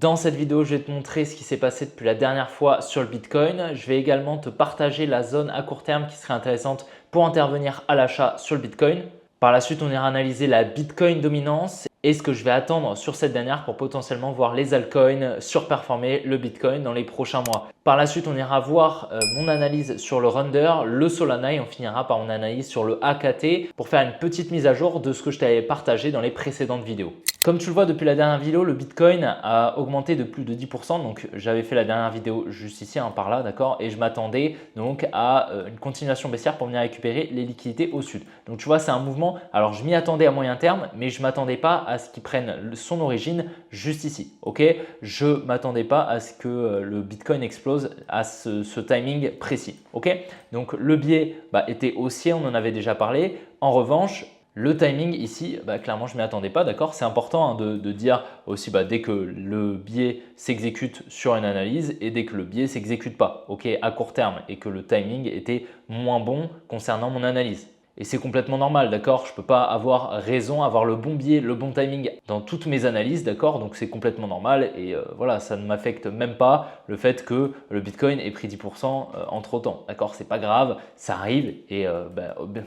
Dans cette vidéo, je vais te montrer ce qui s'est passé depuis la dernière fois sur le Bitcoin. Je vais également te partager la zone à court terme qui serait intéressante pour intervenir à l'achat sur le Bitcoin. Par la suite, on ira analyser la Bitcoin dominance et ce que je vais attendre sur cette dernière pour potentiellement voir les altcoins surperformer le Bitcoin dans les prochains mois. Par la suite, on ira voir mon analyse sur le Runder, le Solana et on finira par mon analyse sur le AKT pour faire une petite mise à jour de ce que je t'avais partagé dans les précédentes vidéos. Comme tu le vois depuis la dernière vidéo, le Bitcoin a augmenté de plus de 10%. Donc, j'avais fait la dernière vidéo juste ici, par là, d'accord. Et je m'attendais donc à une continuation baissière pour venir récupérer les liquidités au sud. Donc, tu vois, c'est un mouvement. Alors, je m'y attendais à moyen terme, mais je ne m'attendais pas à ce qu'il prenne son origine juste ici. Ok, je ne m'attendais pas à ce que le Bitcoin explose à ce timing précis. Ok, donc le biais était haussier, on en avait déjà parlé. En revanche, le timing ici, clairement, je ne m'y attendais pas, d'accord. C'est important de dire aussi dès que le biais s'exécute sur une analyse et dès que le biais ne s'exécute pas, ok, à court terme et que le timing était moins bon concernant mon analyse. Et c'est complètement normal, d'accord. Je ne peux pas avoir raison, avoir le bon biais, le bon timing dans toutes mes analyses, d'accord. Donc c'est complètement normal et voilà, ça ne m'affecte même pas le fait que le Bitcoin ait pris 10% entre temps, d'accord. C'est pas grave, ça arrive et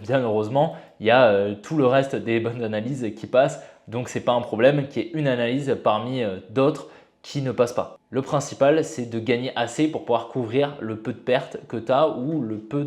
bien heureusement, il y a tout le reste des bonnes analyses qui passent. Donc c'est pas un problème qu'il y ait une analyse parmi d'autres qui ne passe pas. Le principal, c'est de gagner assez pour pouvoir couvrir le peu de pertes que tu as ou le peu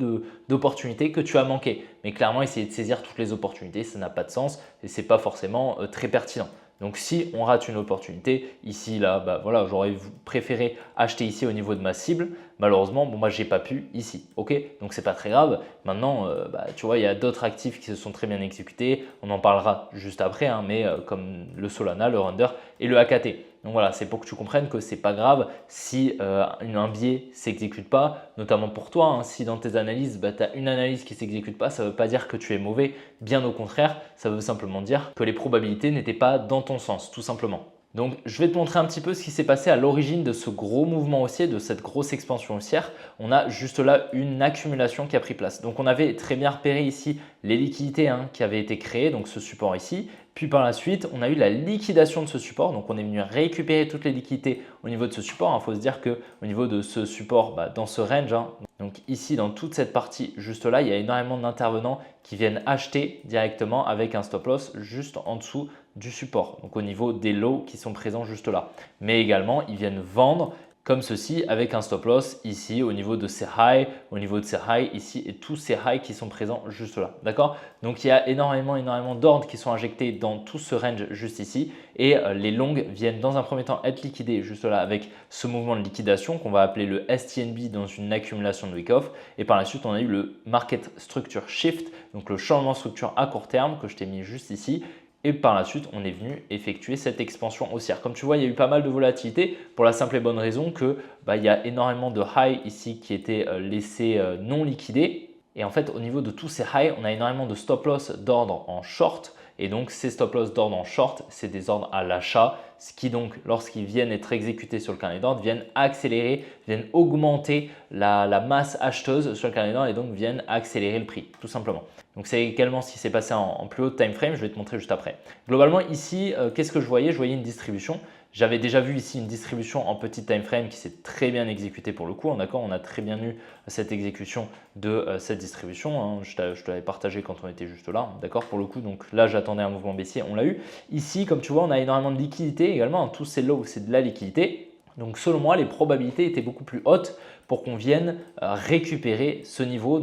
d'opportunités que tu as manqué. Mais clairement, essayer de saisir toutes les opportunités, ça n'a pas de sens et ce n'est pas forcément très pertinent. Donc, si on rate une opportunité, ici, là, voilà, j'aurais préféré acheter ici au niveau de ma cible. Malheureusement, moi, je n'ai pas pu ici. Ok, donc, ce n'est pas très grave. Maintenant, tu vois, il y a d'autres actifs qui se sont très bien exécutés. On en parlera juste après, mais comme le Solana, le Runder et le AKT. Donc voilà, c'est pour que tu comprennes que ce n'est pas grave si un biais ne s'exécute pas, notamment pour toi. Si dans tes analyses, tu as une analyse qui ne s'exécute pas, ça ne veut pas dire que tu es mauvais. Bien au contraire, ça veut simplement dire que les probabilités n'étaient pas dans ton sens, tout simplement. Donc, je vais te montrer un petit peu ce qui s'est passé à l'origine de ce gros mouvement haussier, de cette grosse expansion haussière. On a juste là une accumulation qui a pris place. Donc, on avait très bien repéré ici les liquidités qui avaient été créées, donc ce support ici. Puis par la suite, on a eu la liquidation de ce support. Donc, on est venu récupérer toutes les liquidités au niveau de ce support. Il faut se dire qu'au niveau de ce support, dans ce range, donc ici dans toute cette partie juste là, il y a énormément d'intervenants qui viennent acheter directement avec un stop loss juste en dessous du support. Donc au niveau des lots qui sont présents juste là. Mais également, ils viennent vendre comme ceci avec un stop loss ici au niveau de ces highs, au niveau de ces highs ici et tous ces highs qui sont présents juste là. D'accord? Donc il y a énormément d'ordres qui sont injectés dans tout ce range juste ici et les longues viennent dans un premier temps être liquidées juste là avec ce mouvement de liquidation qu'on va appeler le STNB dans une accumulation de week-off et par la suite on a eu le market structure shift, donc le changement de structure à court terme que je t'ai mis juste ici. Et par la suite, on est venu effectuer cette expansion haussière. Comme tu vois, il y a eu pas mal de volatilité pour la simple et bonne raison que il y a énormément de highs ici qui étaient laissés non liquidés. Et en fait, au niveau de tous ces highs, on a énormément de stop loss d'ordre en short. Et donc, ces stop loss d'ordre en short, c'est des ordres à l'achat, ce qui donc, lorsqu'ils viennent être exécutés sur le carnet d'ordre, viennent accélérer, viennent augmenter la masse acheteuse sur le carnet d'ordre et donc viennent accélérer le prix, tout simplement. Donc, c'est également ce qui s'est passé en plus haut de time frame, je vais te montrer juste après. Globalement, ici, qu'est-ce que je voyais? Je voyais une distribution. J'avais déjà vu ici une distribution en petit time frame qui s'est très bien exécutée pour le coup. D'accord, on a très bien eu cette exécution de cette distribution. Je te l'avais partagé quand on était juste là. D'accord, pour le coup. Donc là, j'attendais un mouvement baissier. On l'a eu. Ici, comme tu vois, on a énormément de liquidité également. Tous ces lows, c'est de la liquidité. Donc selon moi, les probabilités étaient beaucoup plus hautes pour qu'on vienne récupérer ce niveau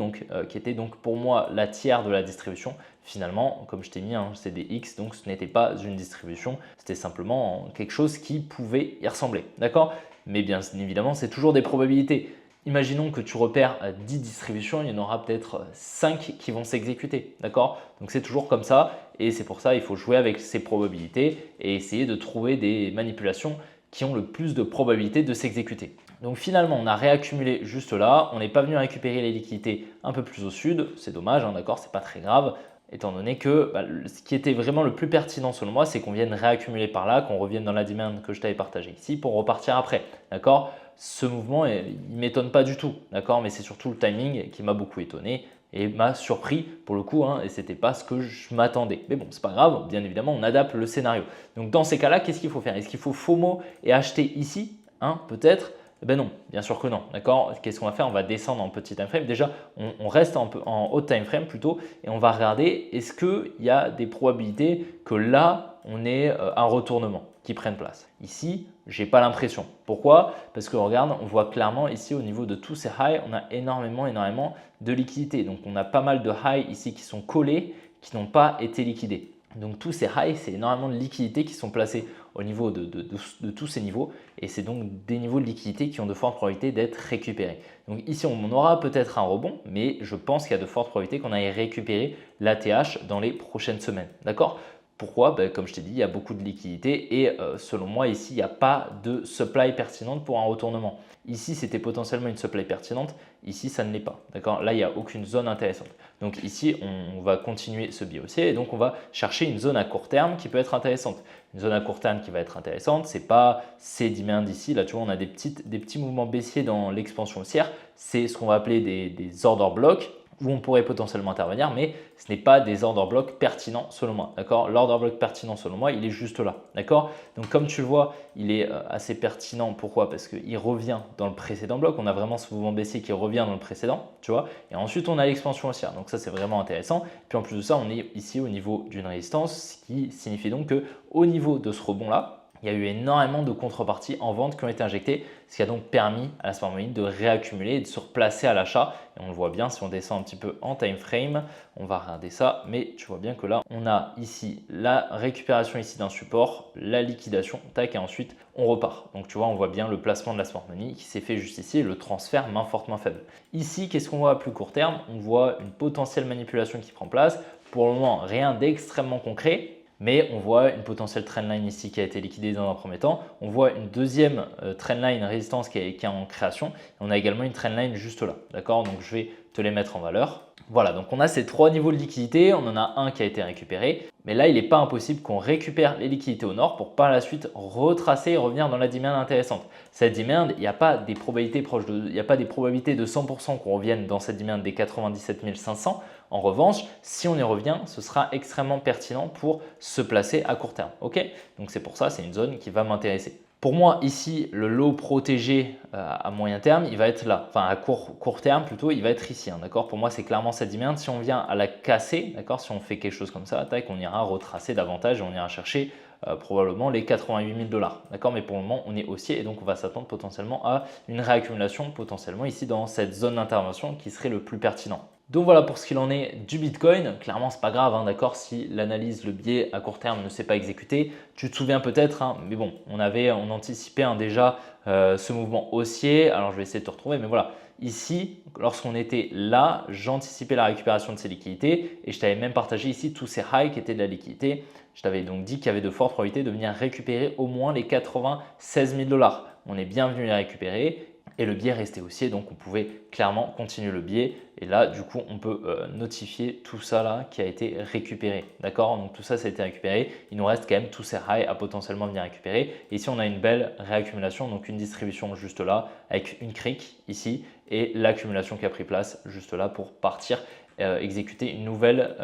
qui était donc pour moi la tiers de la distribution. Finalement, comme je t'ai mis, c'est des X, donc ce n'était pas une distribution, c'était simplement quelque chose qui pouvait y ressembler. D'accord? Mais bien évidemment, c'est toujours des probabilités. Imaginons que tu repères 10 distributions, il y en aura peut-être 5 qui vont s'exécuter. D'accord? Donc c'est toujours comme ça et c'est pour ça qu'il faut jouer avec ces probabilités et essayer de trouver des manipulations qui ont le plus de probabilités de s'exécuter. Donc finalement, on a réaccumulé juste là. On n'est pas venu récupérer les liquidités un peu plus au sud. C'est dommage, d'accord, c'est pas très grave. Étant donné que ce qui était vraiment le plus pertinent selon moi, c'est qu'on vienne réaccumuler par là, qu'on revienne dans la demand que je t'avais partagée ici pour repartir après. D'accord? Ce mouvement, il ne m'étonne pas du tout, d'accord? Mais c'est surtout le timing qui m'a beaucoup étonné et m'a surpris pour le coup et ce n'était pas ce que je m'attendais. Mais bon, c'est pas grave, bien évidemment, on adapte le scénario. Donc dans ces cas-là, qu'est-ce qu'il faut faire? Est-ce qu'il faut FOMO et acheter ici peut-être? Ben non, bien sûr que non. D'accord? Qu'est-ce qu'on va faire? On va descendre en petit time frame. Déjà, on reste en haut time frame plutôt et on va regarder est-ce qu'il y a des probabilités que là, on ait un retournement qui prenne place. Ici, je n'ai pas l'impression. Pourquoi? Parce que regarde, on voit clairement ici au niveau de tous ces highs, on a énormément de liquidités. Donc, on a pas mal de highs ici qui sont collés, qui n'ont pas été liquidés. Donc tous ces highs, c'est énormément de liquidités qui sont placées au niveau de tous ces niveaux et c'est donc des niveaux de liquidité qui ont de fortes probabilités d'être récupérés. Donc ici, on aura peut-être un rebond, mais je pense qu'il y a de fortes probabilités qu'on aille récupérer l'ATH dans les prochaines semaines. D'accord? Pourquoi? Comme je t'ai dit, il y a beaucoup de liquidités et selon moi, ici, il n'y a pas de supply pertinente pour un retournement. Ici, c'était potentiellement une supply pertinente. Ici, ça ne l'est pas. D'accord? Là, il n'y a aucune zone intéressante. Donc ici, on va continuer ce biais haussier et donc on va chercher une zone à court terme qui peut être intéressante. Une zone à court terme qui va être intéressante, ce n'est pas ces demand ici. Là, tu vois, on a des petits mouvements baissiers dans l'expansion haussière. C'est ce qu'on va appeler des order blocks où on pourrait potentiellement intervenir, mais ce n'est pas des order blocks pertinents selon moi. D'accord? L'order block pertinent selon moi, il est juste là. D'accord? Donc comme tu le vois, il est assez pertinent. Pourquoi? Parce qu'il revient dans le précédent bloc. On a vraiment ce mouvement baissier qui revient dans le précédent, tu vois. Et ensuite, on a l'expansion haussière. Donc ça, c'est vraiment intéressant. Puis en plus de ça, on est ici au niveau d'une résistance, ce qui signifie donc qu'au niveau de ce rebond-là, il y a eu énormément de contreparties en vente qui ont été injectées, ce qui a donc permis à la Smart Money de réaccumuler et de se replacer à l'achat. Et on le voit bien si on descend un petit peu en time frame, on va regarder ça, mais tu vois bien que là, on a ici la récupération ici d'un support, la liquidation, tac, et ensuite on repart. Donc tu vois, on voit bien le placement de la Smart Money qui s'est fait juste ici et le transfert main forte, main faible. Ici, qu'est-ce qu'on voit à plus court terme? On voit une potentielle manipulation qui prend place. Pour le moment, rien d'extrêmement concret. Mais on voit une potentielle trendline ici qui a été liquidée dans un premier temps. On voit une deuxième trendline résistance qui est en création. Et on a également une trendline juste là. D'accord? Donc je vais te les mettre en valeur. Voilà, donc on a ces trois niveaux de liquidité. On en a un qui a été récupéré. Mais là, il n'est pas impossible qu'on récupère les liquidités au nord pour par la suite retracer et revenir dans la demand intéressante. Cette demand, il n'y a pas des probabilités il n'y a pas des probabilités de 100% qu'on revienne dans cette demand des 97 500. En revanche, si on y revient, ce sera extrêmement pertinent pour se placer à court terme. Ok? Donc c'est pour ça, c'est une zone qui va m'intéresser. Pour moi, ici, le lot protégé à moyen terme, il va être là. Enfin, à court terme plutôt, il va être ici. D'accord? Pour moi, c'est clairement cette demand. Si on vient à la casser, d'accord, si on fait quelque chose comme ça, tac, on ira retracer davantage et on ira chercher probablement les 88 000 $. D'accord? Mais pour le moment, on est haussier et donc on va s'attendre potentiellement à une réaccumulation potentiellement ici dans cette zone d'intervention qui serait le plus pertinent. Donc voilà pour ce qu'il en est du Bitcoin. Clairement, c'est pas grave, d'accord, si l'analyse, le biais à court terme ne s'est pas exécuté. Tu te souviens peut-être, mais bon, on anticipait déjà ce mouvement haussier. Alors, je vais essayer de te retrouver, mais voilà. Ici, lorsqu'on était là, j'anticipais la récupération de ces liquidités et je t'avais même partagé ici tous ces highs qui étaient de la liquidité. Je t'avais donc dit qu'il y avait de fortes probabilités de venir récupérer au moins les 96 000 $. On est bien venu les récupérer. Et le biais restait haussier, donc on pouvait clairement continuer le biais. Et là, du coup, on peut notifier tout ça là qui a été récupéré. D'accord? Donc tout ça, ça a été récupéré. Il nous reste quand même tous ces highs à potentiellement venir récupérer. Et ici, on a une belle réaccumulation, donc une distribution juste là, avec une crique ici et l'accumulation qui a pris place juste là pour partir exécuter une nouvelle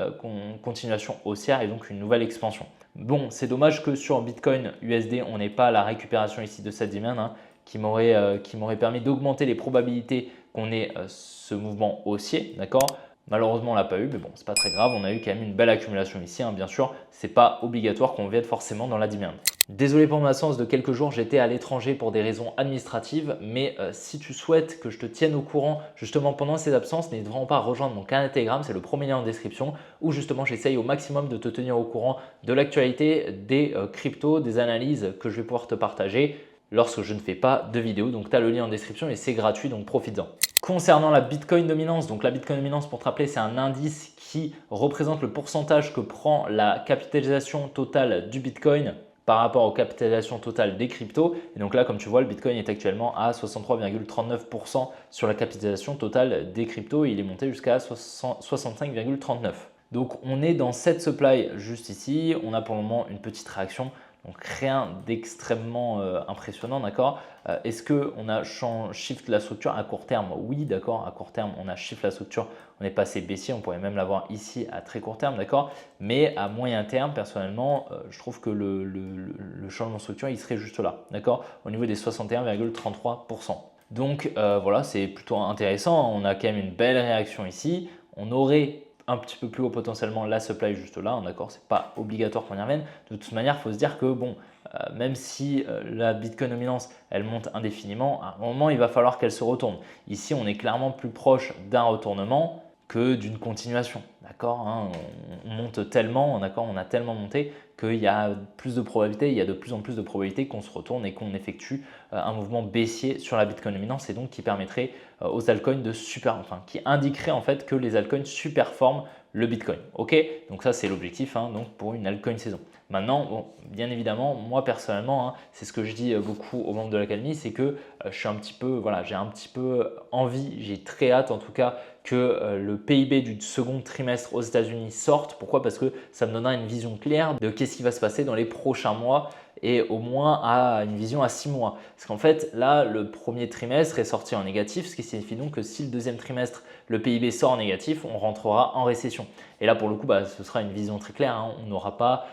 continuation haussière et donc une nouvelle expansion. Bon, c'est dommage que sur Bitcoin USD, on n'ait pas la récupération ici de cette demand qui m'aurait permis d'augmenter les probabilités qu'on ait ce mouvement haussier. D'accord? Malheureusement, on ne l'a pas eu, mais bon, ce n'est pas très grave. On a eu quand même une belle accumulation ici. Bien sûr, ce n'est pas obligatoire qu'on vienne forcément dans la demand. Désolé pour mon absence de quelques jours, j'étais à l'étranger pour des raisons administratives, mais si tu souhaites que je te tienne au courant justement pendant ces absences, n'hésite vraiment pas à rejoindre mon canal Telegram, c'est le premier lien en description où justement j'essaye au maximum de te tenir au courant de l'actualité, des cryptos, des analyses que je vais pouvoir te partager lorsque je ne fais pas de vidéo. Donc tu as le lien en description et c'est gratuit, donc profites-en. Concernant la Bitcoin dominance, donc la Bitcoin dominance pour te rappeler, c'est un indice qui représente le pourcentage que prend la capitalisation totale du Bitcoin par rapport aux capitalisations totales des cryptos. Et donc là, comme tu vois, le Bitcoin est actuellement à 63,39% sur la capitalisation totale des cryptos et il est monté jusqu'à 65,39%. Donc on est dans cette supply juste ici. On a pour le moment une petite réaction. Donc rien d'extrêmement impressionnant, d'accord. Est-ce qu'on a shift la structure à court terme? Oui, d'accord, à court terme, on a shift la structure, on est passé baissier, on pourrait même l'avoir ici à très court terme, d'accord. Mais à moyen terme, personnellement, je trouve que le changement de structure, il serait juste là, d'accord, au niveau des 61,33%. Donc voilà, c'est plutôt intéressant. On a quand même une belle réaction ici. On aurait un petit peu plus haut potentiellement la supply juste là, d'accord, c'est pas obligatoire qu'on y revienne. De toute manière, il faut se dire que bon, même si la Bitcoin dominance elle monte indéfiniment, à un moment il va falloir qu'elle se retourne. Ici, on est clairement plus proche d'un retournement que d'une continuation, d'accord, hein. On monte tellement, d'accord, on a tellement monté qu'il y a plus de probabilités, il y a de plus en plus de probabilités qu'on se retourne et qu'on effectue un mouvement baissier sur la Bitcoin dominance et donc qui permettrait aux altcoins qui indiquerait en fait que les altcoins superforment le Bitcoin. Ok, donc ça c'est l'objectif hein, donc pour une altcoin saison. Maintenant, bon, bien évidemment, moi personnellement, hein, c'est ce que je dis beaucoup aux membres de l'académie, c'est que je suis un petit peu, voilà, j'ai un petit peu envie, j'ai très hâte en tout cas que le PIB du second trimestre aux États-Unis sorte. Pourquoi? Parce que ça me donnera une vision claire de qu'est-ce qui va se passer dans les prochains mois et au moins à une vision à 6 mois. Parce qu'en fait, là, le premier trimestre est sorti en négatif, ce qui signifie donc que si le deuxième trimestre, le PIB sort en négatif, on rentrera en récession. Et là, pour le coup, ce sera une vision très claire, hein. On n'aura pas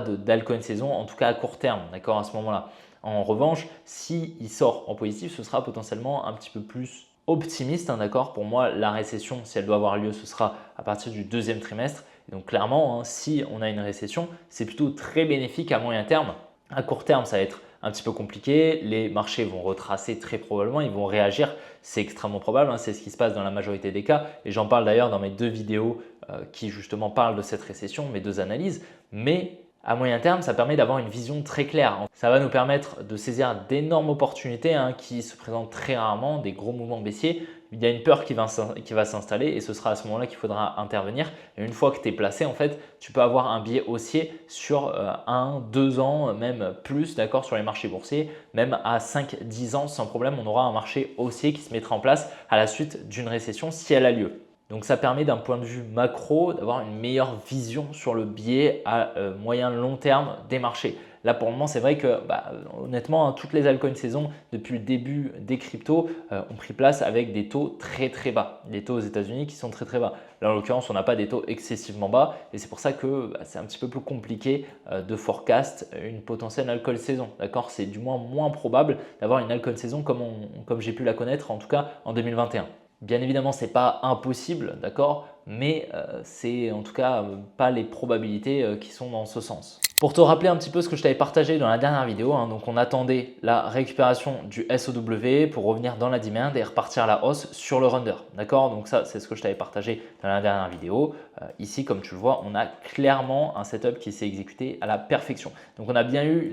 d'alcoin saison, en tout cas à court terme, d'accord, à ce moment-là. En revanche, s'il sort en positif, ce sera potentiellement un petit peu plus optimiste, hein, d'accord. Pour moi, la récession, si elle doit avoir lieu, ce sera à partir du deuxième trimestre. Et donc clairement, hein, si on a une récession, c'est plutôt très bénéfique à moyen terme. À court terme, ça va être un petit peu compliqué. Les marchés vont retracer très probablement, ils vont réagir. C'est extrêmement probable, hein, c'est ce qui se passe dans la majorité des cas. Et j'en parle d'ailleurs dans mes 2 vidéos qui justement parlent de cette récession, mes 2 analyses. Mais à moyen terme, ça permet d'avoir une vision très claire. Ça va nous permettre de saisir d'énormes opportunités hein, qui se présentent très rarement, des gros mouvements baissiers. Il y a une peur qui va s'installer et ce sera à ce moment-là qu'il faudra intervenir. Et une fois que tu es placé, en fait, tu peux avoir un biais haussier sur 1, 2 ans, même plus, d'accord, sur les marchés boursiers. Même à 5, 10 ans, sans problème, on aura un marché haussier qui se mettra en place à la suite d'une récession si elle a lieu. Donc ça permet d'un point de vue macro d'avoir une meilleure vision sur le biais à moyen long terme des marchés. Là pour le moment c'est vrai que honnêtement hein, toutes les altcoins saison depuis le début des cryptos ont pris place avec des taux très très bas. Des taux aux États-Unis qui sont très très bas. Là en l'occurrence on n'a pas des taux excessivement bas et c'est pour ça que c'est un petit peu plus compliqué de forecast une potentielle altcoin saison. D'accord, c'est du moins probable d'avoir une altcoin saison comme j'ai pu la connaître en tout cas en 2021. Bien évidemment, ce n'est pas impossible, d'accord, mais c'est en tout cas pas les probabilités qui sont dans ce sens. Pour te rappeler un petit peu ce que je t'avais partagé dans la dernière vidéo, hein, donc on attendait la récupération du SOW pour revenir dans la demand et repartir à la hausse sur le render. D'accord, donc ça c'est ce que je t'avais partagé dans la dernière vidéo. Ici, comme tu le vois, on a clairement un setup qui s'est exécuté à la perfection. Donc on a bien eu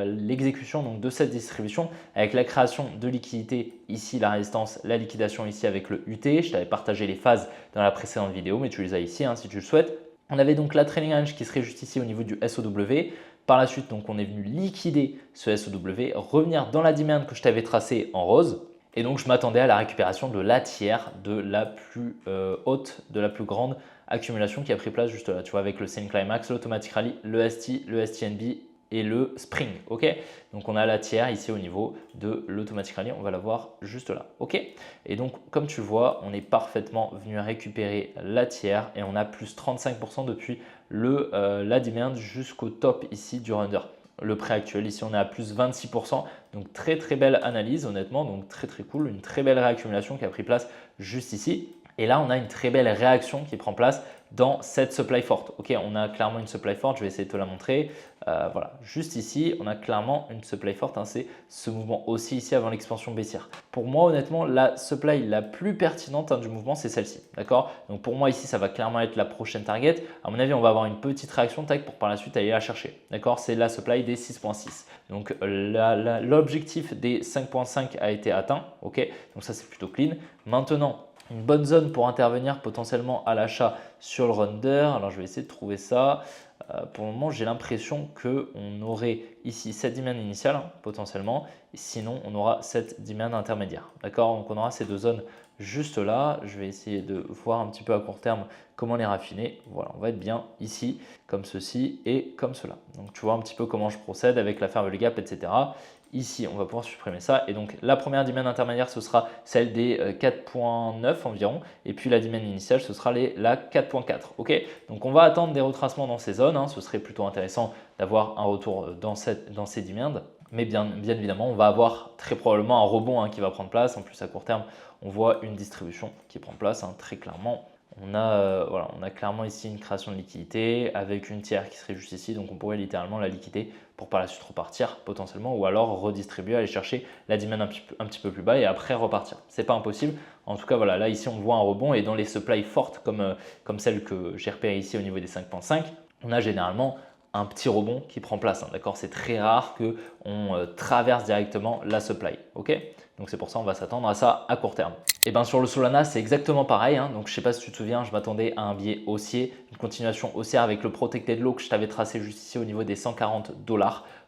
l'exécution de cette distribution avec la création de liquidité ici, la résistance, la liquidation ici avec le UT. Je t'avais partagé les phases dans la précédente vidéo, mais tu les as ici hein, si tu le souhaites. On avait donc la trailing range qui serait juste ici au niveau du SOW. Par la suite, donc, on est venu liquider ce SOW, revenir dans la demand que je t'avais tracée en rose. Et donc, je m'attendais à la récupération de la tiers de la plus haute, de la plus grande accumulation qui a pris place juste là. Tu vois, avec le Same Climax, l'Automatic Rally, le ST, le STNB et le Spring. Ok, donc on a la tiers ici au niveau de l'Automatic Rally. On va la voir juste là. Ok, et donc comme tu le vois, on est parfaitement venu récupérer la tiers et on a plus 35% depuis la demand jusqu'au top ici du render. Le prix actuel, ici on est à plus 26%, donc très très belle analyse honnêtement, donc très très cool, une très belle réaccumulation qui a pris place juste ici. Et là, on a une très belle réaction qui prend place dans cette supply forte. Ok, on a clairement une supply forte, je vais essayer de te la montrer. Voilà, juste ici, on a clairement une supply forte. Hein, c'est ce mouvement aussi ici avant l'expansion baissière. Pour moi, honnêtement, la supply la plus pertinente du mouvement, c'est celle-ci. D'accord. Donc pour moi, ici, ça va clairement être la prochaine target. À mon avis, on va avoir une petite réaction tech pour par la suite aller la chercher. D'accord, c'est la supply des 6.6. Donc l'objectif des 5.5 a été atteint. Ok, donc ça, c'est plutôt clean. Maintenant, une bonne zone pour intervenir potentiellement à l'achat sur le render. Alors, je vais essayer de trouver ça. pour le moment, j'ai l'impression qu'on aurait ici cette demand initiale potentiellement, et sinon on aura cette demand intermédiaire. D'accord? Donc on aura ces deux zones juste là. Je vais essayer de voir un petit peu à court terme comment les raffiner. Voilà, on va être bien ici, comme ceci et comme cela. Donc tu vois un petit peu comment je procède avec la fair value gap, etc. Ici, on va pouvoir supprimer ça. Et donc, la première demand intermédiaire, ce sera celle des 4.9 environ. Et puis, la demand initiale, ce sera la 4.4. OK? Donc, on va attendre des retracements dans ces zones. Ce serait plutôt intéressant d'avoir un retour dans ces demands. Mais bien évidemment, on va avoir très probablement un rebond qui va prendre place. En plus, à court terme, on voit une distribution qui prend place très clairement. On a clairement ici une création de liquidité avec une tiers qui serait juste ici. Donc, on pourrait littéralement la liquider pour par la suite repartir potentiellement ou alors redistribuer, aller chercher la demand un petit peu plus bas et après repartir. Ce n'est pas impossible. En tout cas, voilà, là, ici, on voit un rebond et dans les supplies fortes comme celle que j'ai repérée ici au niveau des 5.5, on a généralement un petit rebond qui prend place. D'accord, c'est très rare qu'on traverse directement la supply. Ok, donc c'est pour ça qu'on va s'attendre à ça à court terme. Et bien sur le Solana, c'est exactement pareil. Donc je ne sais pas si tu te souviens, je m'attendais à un biais haussier, une continuation haussière avec le Protected Low que je t'avais tracé juste ici au niveau des 140 $.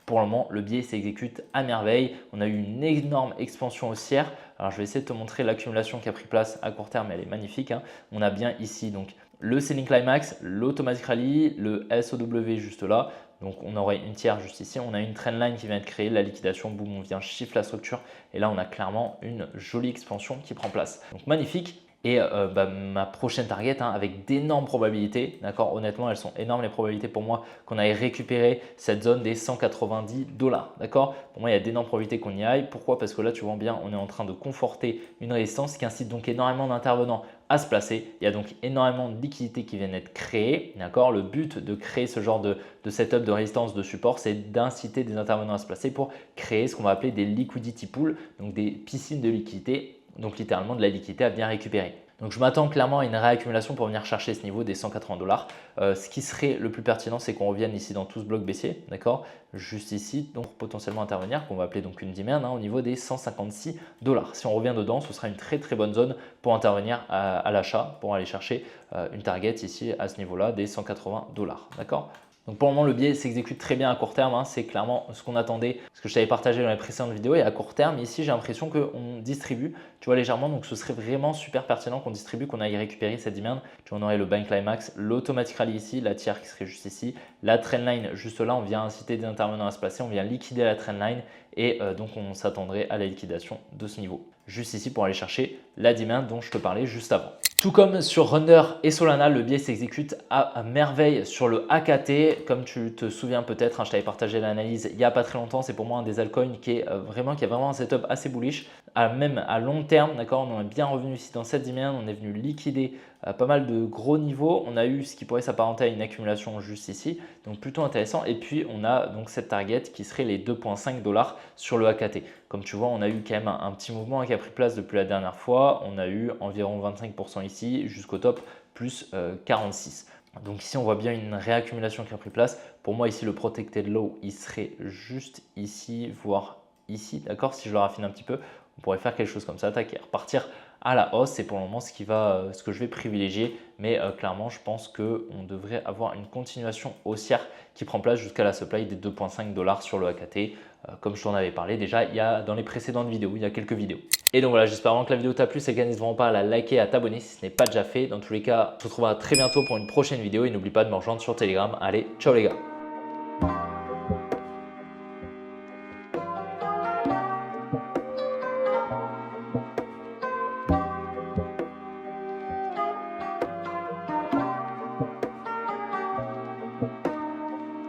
Pour le moment, le biais s'exécute à merveille. On a eu une énorme expansion haussière. Alors je vais essayer de te montrer l'accumulation qui a pris place à court terme. Elle est magnifique. On a bien ici donc le Selling Climax, l'Automatic Rally, le SOW juste là. Donc on aurait une tiers juste ici. On a une trendline qui vient de créer, la liquidation, boum, on vient shift la structure. Et là, on a clairement une jolie expansion qui prend place. Donc magnifique. Et ma prochaine target avec d'énormes probabilités, d'accord, honnêtement elles sont énormes les probabilités pour moi qu'on aille récupérer cette zone des 190 $, d'accord. Pour moi il y a d'énormes probabilités qu'on y aille. Pourquoi? Parce que là tu vois bien on est en train de conforter une résistance qui incite donc énormément d'intervenants à se placer. Il y a donc énormément de liquidités qui viennent d'être créées, d'accord. Le but de créer ce genre de setup de résistance de support, c'est d'inciter des intervenants à se placer pour créer ce qu'on va appeler des liquidity pools, donc des piscines de liquidité. Donc littéralement de la liquidité à bien récupérer. Donc je m'attends clairement à une réaccumulation pour venir chercher ce niveau des 180 $. Ce qui serait le plus pertinent, c'est qu'on revienne ici dans tout ce bloc baissier, d'accord, juste ici, donc potentiellement intervenir, qu'on va appeler donc une demand au niveau des 156 $. Si on revient dedans, ce sera une très très bonne zone pour intervenir à l'achat, pour aller chercher une target ici à ce niveau-là des 180 $, d'accord. Donc pour le moment, le biais s'exécute très bien à court terme. C'est clairement ce qu'on attendait, ce que je t'avais partagé dans les précédentes vidéos. Et à court terme, ici, j'ai l'impression qu'on distribue, tu vois, légèrement. Donc ce serait vraiment super pertinent qu'on distribue, qu'on aille récupérer cette demand. Tu vois, on aurait le Buying Climax, l'Automatic Rally ici, la tiers qui serait juste ici, la Trendline juste là. On vient inciter des intervenants à se placer, on vient liquider la Trendline et donc on s'attendrait à la liquidation de ce niveau. Juste ici pour aller chercher la demand dont je te parlais juste avant. Tout comme sur Runner et Solana, le biais s'exécute à merveille sur le AKT. Comme tu te souviens peut-être, je t'avais partagé l'analyse il n'y a pas très longtemps. C'est pour moi un des altcoins qui a vraiment un setup assez bullish. Même à long terme, d'accord, on est bien revenu ici dans cette demand. On est venu liquider pas mal de gros niveaux. On a eu ce qui pourrait s'apparenter à une accumulation juste ici. Donc plutôt intéressant. Et puis on a donc cette target qui serait les 2,5 $ sur le AKT. Comme tu vois, on a eu quand même un petit mouvement qui a pris place depuis la dernière fois. On a eu environ 25% ici jusqu'au top plus 46. Donc ici, on voit bien une réaccumulation qui a pris place. Pour moi, ici, le Protected Low, il serait juste ici, voire ici. D'accord? Si je le raffine un petit peu, on pourrait faire quelque chose comme ça, attaquer, repartir à la hausse. C'est pour le moment ce que je vais privilégier. Mais clairement, je pense qu'on devrait avoir une continuation haussière qui prend place jusqu'à la supply des 2,5 $ sur le AKT. Comme je t'en avais parlé déjà dans les précédentes vidéos, il y a quelques vidéos. Et donc voilà, j'espère vraiment que la vidéo t'a plu. C'est n'hésite vraiment pas à la liker et à t'abonner si ce n'est pas déjà fait. Dans tous les cas, on se retrouvera très bientôt pour une prochaine vidéo et n'oublie pas de me rejoindre sur Telegram. Allez, ciao les gars!